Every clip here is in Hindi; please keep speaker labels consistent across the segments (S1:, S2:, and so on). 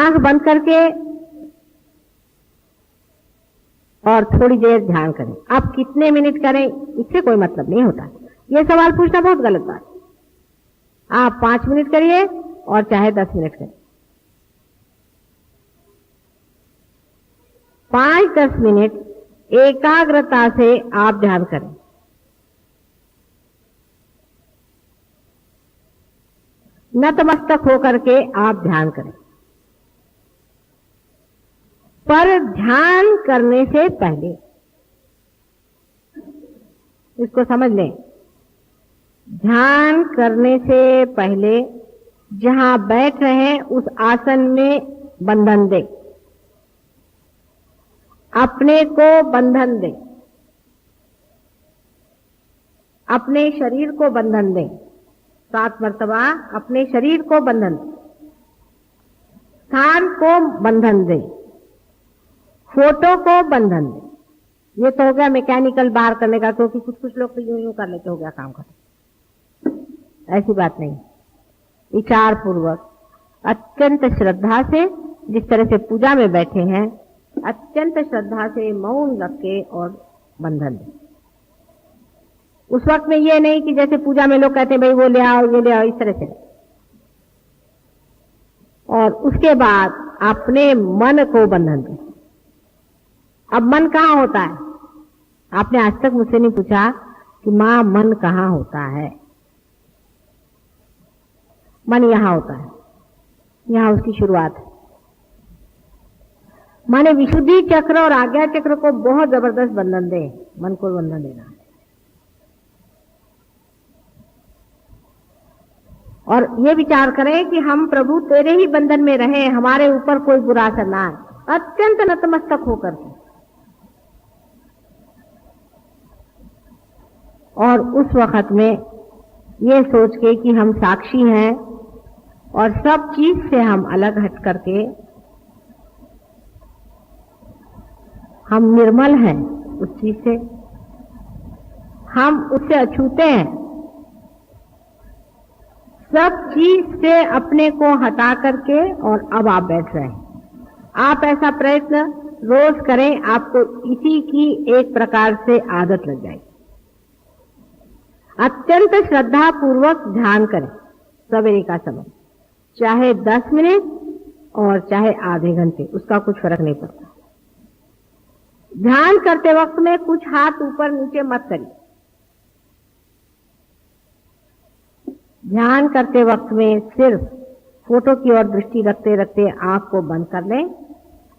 S1: आंख बंद करके और थोड़ी देर ध्यान करें। आप कितने मिनट करें इससे कोई मतलब नहीं होता। यह सवाल पूछना बहुत गलत बात है। आप 5 मिनट करिए और चाहे 10 मिनट करिए। 5-10 मिनट एकाग्रता से आप ध्यान करें। नतमस्तक होकर के आप ध्यान करें। पर ध्यान करने से पहले इसको समझ लें, ध्यान करने से पहले जहां बैठ रहे हैं उस आसन में बंधन दें, अपने को बंधन दें, अपने शरीर को बंधन दें। 7 मर्तबा अपने शरीर को बंधन दें, स्थान को बंधन दें, फोटो को बंधन दें। ये तो हो गया मैकेनिकल बाहर करने का, क्योंकि कुछ लोग तो यूं कर लेते, हो गया काम खत्म। ऐसी बात नहीं। विचार पूर्वक अत्यंत श्रद्धा से, जिस तरह से पूजा में बैठे हैं, अत्यंत श्रद्धा से मौन रख के और बंधन दें। उस वक्त में ये नहीं कि जैसे पूजा में लोग कहते हैं भाई वो ले आओ ये ले आओ, इस तरह से। और उसके बाद अपने मन को बंधन दें। अब मन कहाँ होता है? आपने आज तक मुझसे नहीं पूछा कि मां मन कहाँ होता है। मन यहां होता है, यहां उसकी शुरुआत है। माने विशुद्धि चक्र और आज्ञा चक्र को बहुत जबरदस्त बंधन दे, मन को बंधन देना है। और ये विचार करें कि हम प्रभु तेरे ही बंधन में रहे, हमारे ऊपर कोई बुरा असर ना आए, अत्यंत नतमस्तक होकर के। और उस वक्त में ये सोच के कि हम साक्षी हैं और सब चीज से हम अलग हट करके हम निर्मल हैं, उस चीज से हम उससे अछूते हैं। सब चीज से अपने को हटा करके और अब आप बैठ रहे हैं। आप ऐसा प्रयत्न रोज करें, आपको इसी की एक प्रकार से आदत लग जाएगी। अत्यंत श्रद्धा पूर्वक ध्यान करें सवेरे का समय, चाहे 10 मिनट और चाहे आधे घंटे, उसका कुछ फर्क नहीं पड़ता। ध्यान करते वक्त में कुछ हाथ ऊपर नीचे मत करिए। ध्यान करते वक्त में सिर्फ फोटो की ओर दृष्टि रखते रखते आंख को बंद कर लें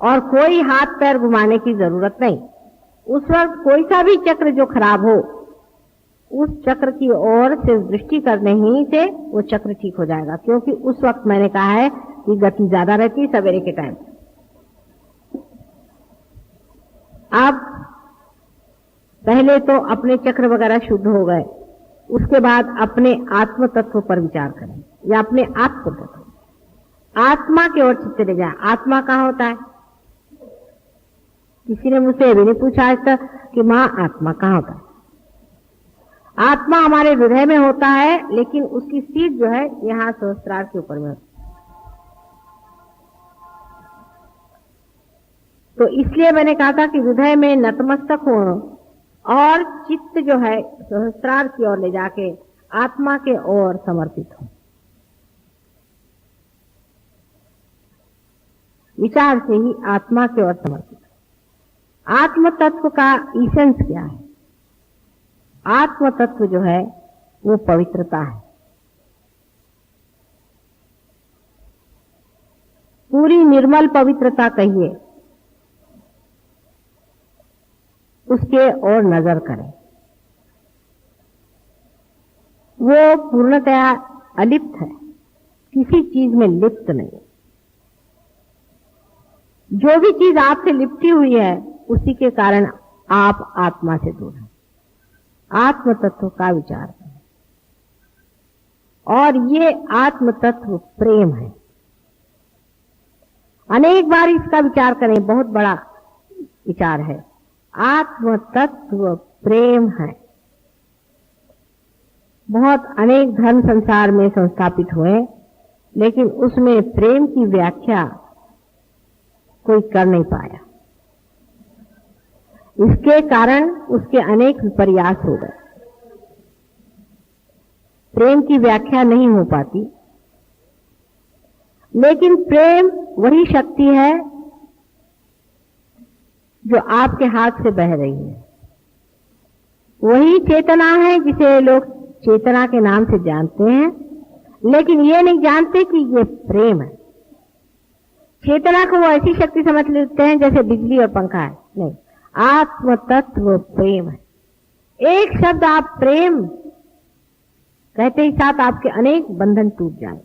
S1: और कोई हाथ पैर घुमाने की जरूरत नहीं। उस वक्त कोई सा भी चक्र जो खराब हो, उस चक्र की ओर सिर्फ दृष्टि करने ही से वो चक्र ठीक हो जाएगा। क्योंकि उस वक्त मैंने कहा है कि गति ज्यादा रहती है सवेरे के टाइम। अब पहले तो अपने चक्र वगैरह शुद्ध हो गए, उसके बाद अपने आत्म तत्व पर विचार करें या अपने आत्म तत्व, आत्मा की ओर चित्त ले जाए। आत्मा कहाँ होता है? किसी ने मुझसे ये भी नहीं पूछा आज तक कि मां आत्मा कहाँ होता है। आत्मा हमारे हृदय में होता है, लेकिन उसकी सीट जो है यहाँ सहस्त्रार के ऊपर में होती है। तो इसलिए मैंने कहा था कि हृदय में नतमस्तक हो और चित्त जो है सहस्त्रार की ओर ले जाके आत्मा के ओर समर्पित हो। विचार से ही आत्मा की ओर समर्पित हो। आत्म तत्व का ईसेंस क्या है? आत्म तत्व जो है वो पवित्रता है। पूरी निर्मल पवित्रता कहिए, उसके ओर नजर करें। वो पूर्णतया अलिप्त है, किसी चीज में लिप्त नहीं। जो भी चीज आपसे लिपटी हुई है उसी के कारण आप आत्मा से दूर हैं। आत्म तत्व का विचार करें। और ये आत्म तत्व प्रेम है। अनेक बार इसका विचार करें, बहुत बड़ा विचार है। आत्म तत्व प्रेम है। बहुत अनेक धर्म संसार में संस्थापित हुए, लेकिन उसमें प्रेम की व्याख्या कोई कर नहीं पाया। इसके कारण उसके अनेक विपर्यास हो गए। प्रेम की व्याख्या नहीं हो पाती, लेकिन प्रेम वही शक्ति है जो आपके हाथ से बह रही है। वही चेतना है जिसे लोग चेतना के नाम से जानते हैं, लेकिन ये नहीं जानते कि ये प्रेम है। चेतना को वो ऐसी शक्ति समझ लेते हैं जैसे बिजली और पंखा है। नहीं, आत्म तत्व प्रेम है। एक शब्द आप प्रेम कहते ही साथ आपके अनेक बंधन टूट जाए।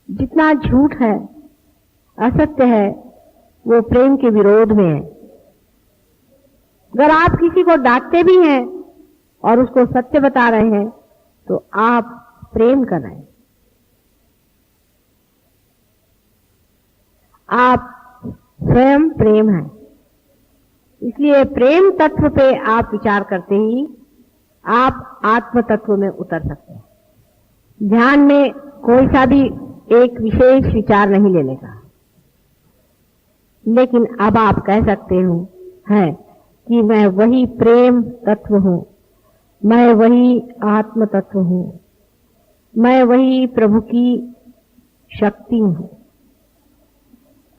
S1: जितना झूठ है, असत्य है, वो प्रेम के विरोध में है। अगर आप किसी को डांटते भी हैं और उसको सत्य बता रहे हैं तो आप प्रेम कर रहे हैं। आप स्वयं प्रेम है। इसलिए प्रेम तत्व पे आप विचार करते ही आप आत्म तत्व में उतर सकते हैं। ध्यान में कोई सा भी एक विशेष विचार नहीं लेने का, लेकिन अब आप कह सकते हो हैं कि मैं वही प्रेम तत्व हूं, मैं वही आत्म तत्व हूं, मैं वही प्रभु की शक्ति हूं।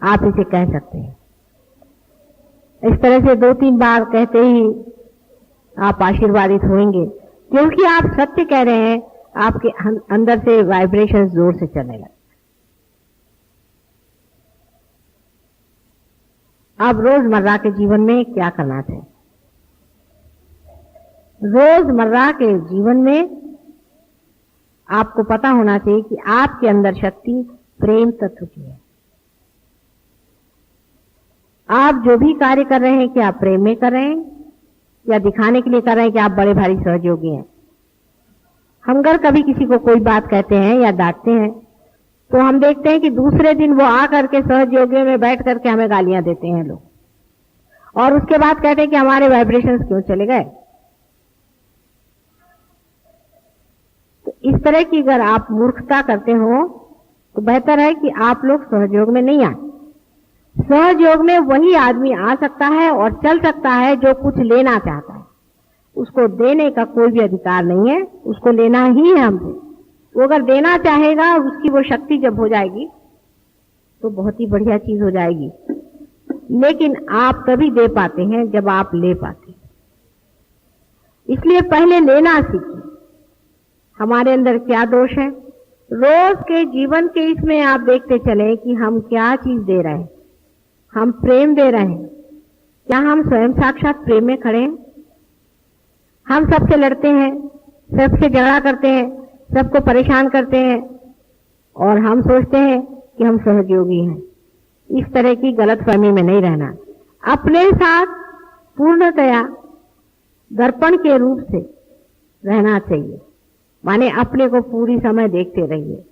S1: आप इसे कह सकते हैं। इस तरह से 2-3 बार कहते ही आप आशीर्वादित होंगे, क्योंकि आप सत्य कह रहे हैं। आपके अंदर से वाइब्रेशन जोर से चलने लगे। अब रोजमर्रा के जीवन में क्या करना चाहिए? रोजमर्रा के जीवन में आपको पता होना चाहिए कि आपके अंदर शक्ति प्रेम तत्व की है। आप जो भी कार्य कर रहे हैं, क्या आप प्रेम में कर रहे हैं या दिखाने के लिए कर रहे हैं कि आप बड़े भारी सहयोगी हैं? हम अगर कभी किसी को कोई बात कहते हैं या डांटते हैं तो हम देखते हैं कि दूसरे दिन वो आकर के सहयोगियों में बैठ करके हमें गालियां देते हैं लोग, और उसके बाद कहते हैं कि हमारे वाइब्रेशंस क्यों चले गए। तो इस तरह की अगर आप मूर्खता करते हो तो बेहतर है कि आप लोग सहयोग में नहीं आए। सहयोग में वही आदमी आ सकता है और चल सकता है जो कुछ लेना चाहता है। उसको देने का कोई भी अधिकार नहीं है, उसको लेना ही है हमसे। वो अगर देना चाहेगा, उसकी वो शक्ति जब हो जाएगी तो बहुत ही बढ़िया चीज हो जाएगी। लेकिन आप तभी दे पाते हैं जब आप ले पाते हैं। इसलिए पहले लेना सीखिए। हमारे अंदर क्या दोष है? रोज के जीवन के इसमें आप देखते चले कि हम क्या चीज दे रहे हैं। हम प्रेम दे रहे हैं। क्या हम स्वयं साक्षात प्रेम में खड़े हैं? हम सबसे लड़ते हैं, सबसे झगड़ा करते हैं, सबको परेशान करते हैं और हम सोचते हैं कि हम सहयोगी हैं। इस तरह की गलतफहमी में नहीं रहना। अपने साथ पूर्णतया दर्पण के रूप से रहना चाहिए। माने अपने को पूरी समय देखते रहिए।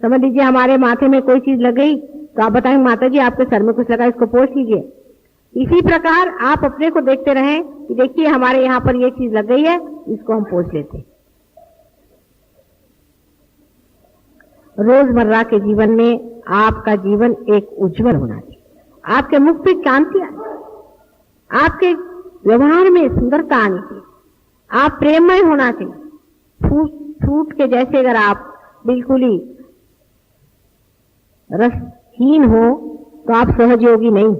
S1: समझ लीजिए हमारे माथे में कोई चीज लग गई तो आप बताएंगे माता जी आपके सर में कुछ लगा, इसको पोंछ लीजिए। इसी प्रकार आप अपने को देखते रहें कि देखिए हमारे यहाँ पर ये चीज लग गई है, इसको हम पोंछ लेते हैं। रोजमर्रा के जीवन में आपका जीवन एक उज्जवल होना चाहिए। आपके मुख पे कांति आए, आपके व्यवहार में सुंदरता आनी चाहिए, आप प्रेममय होना चाहिए। फूट के जैसे अगर आप बिल्कुल ही रसहीन हो तो आप सहयोगी नहीं,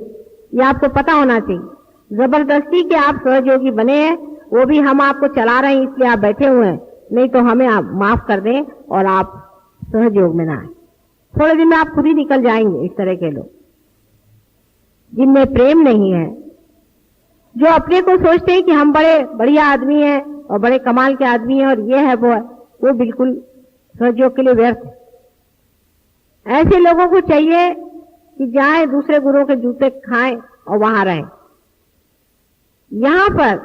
S1: ये आपको पता होना चाहिए। जबरदस्ती के आप सहयोगी बने हैं, वो भी हम आपको चला रहे हैं इसलिए आप बैठे हुए हैं, नहीं तो हमें आप माफ कर दें और आप सहयोग में ना आए। थोड़े दिन में आप खुद ही निकल जाएंगे। इस तरह के लोग जिनमें प्रेम नहीं है, जो अपने को सोचते हैं कि हम बड़े बढ़िया आदमी हैं और बड़े कमाल के आदमी हैं और ये है वो है, वो बिल्कुल सहयोग के लिए व्यर्थ है। ऐसे लोगों को चाहिए कि जाएं दूसरे गुरुओं के जूते खाएं और वहां रहें। यहां पर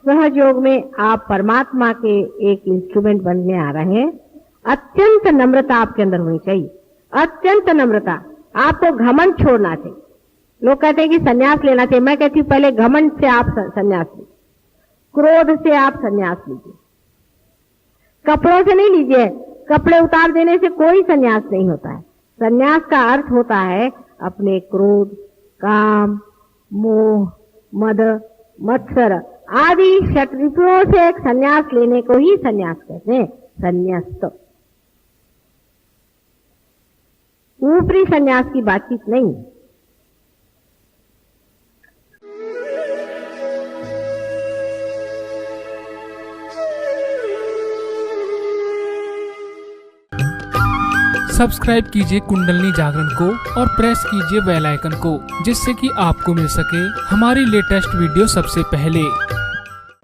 S1: सहयोग में आप परमात्मा के एक इंस्ट्रूमेंट बनने आ रहे हैं। अत्यंत नम्रता आपके अंदर होनी चाहिए, अत्यंत नम्रता। आपको घमंड छोड़ना चाहिए। लोग कहते हैं कि संन्यास लेना चाहिए, मैं कहती हूं पहले घमंड से आप संन्यास लीजिए, क्रोध से आप संन्यास लीजिए, कपड़ों से नहीं लीजिए। कपड़े उतार देने से कोई संन्यास नहीं होता है। संन्यास का अर्थ होता है अपने क्रोध, काम, मोह, मद, मत्सर आदि षटरिपुओं से एक संन्यास लेने को ही संन्यास कहते हैं, संन्यास्त। ऊपरी संन्यास की बातचीत नहीं।
S2: सब्सक्राइब कीजिए कुंडलनी जागरण को और प्रेस कीजिए बेल आइकन को, जिससे कि आपको मिल सके हमारी लेटेस्ट वीडियो सबसे पहले।